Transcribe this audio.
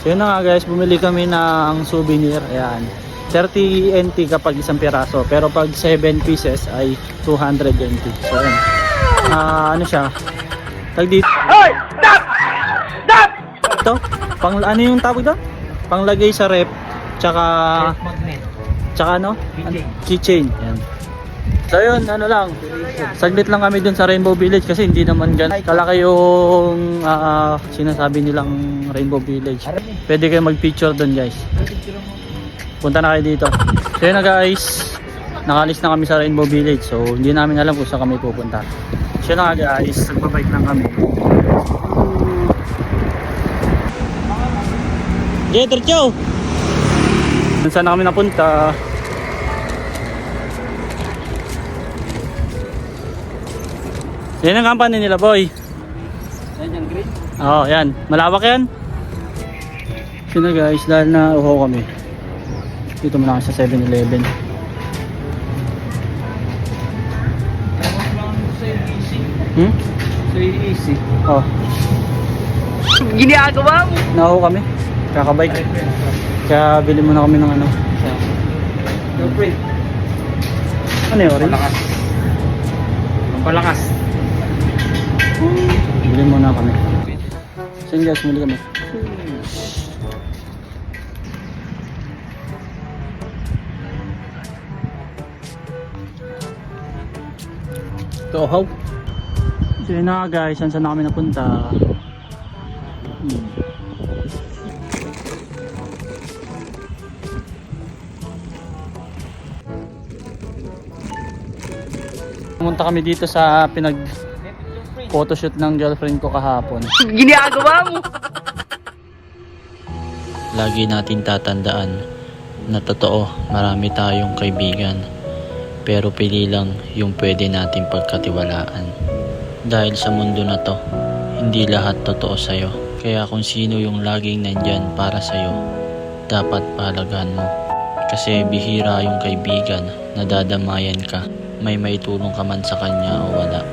So yun na nga guys, bumili kami ng souvenir. Ayan, 30 NT kapag isang piraso, pero pag 7 pieces ay 200 NT. So yun, ano siya, tag dito. Hoy! Stop! Stop! Ito, pang ano yung tawag doon? Panglagay sa rep, tsaka ano? Keychain. Ayan. So yun, ano lang, saglit lang kami dun sa Rainbow Village kasi hindi naman kalaki yung sinasabi nilang Rainbow Village. Pwede kayo mag-picture dun guys. Punta na kayo dito. So yun na guys, nakalis na kami sa Rainbow Village. So hindi namin alam kung saan kami pupunta. So yun na guys, nagbabike lang kami. Jeter Chow! Saan na kami napunta? Yan ang company nila boy. Yan yung green? Oo, yan. Malawak yan. So na guys, dahil na uho kami, dito muna kami sa 7-Eleven. So easy. Oh. Ginagawa mo? Nauho kami. Kakabike. Kaya bili muna kami ng ano. Ano yun? Palakas. Palakas. Bili muna kami. So yun guys, muli kami. Ito, how? So yun na guys, saan na kami napunta? Pumunta kami dito sa photoshoot ng girlfriend ko kahapon. Ginagawa mo? Lagi natin tatandaan na totoo, marami tayong kaibigan, pero pili lang yung pwede natin pagkatiwalaan. Dahil sa mundo na to, hindi lahat totoo sa'yo. Kaya kung sino yung laging nandyan para sa'yo, dapat palagahan mo. Kasi bihira yung kaibigan na dadamayan ka, may maitulong ka man sa kanya o wala.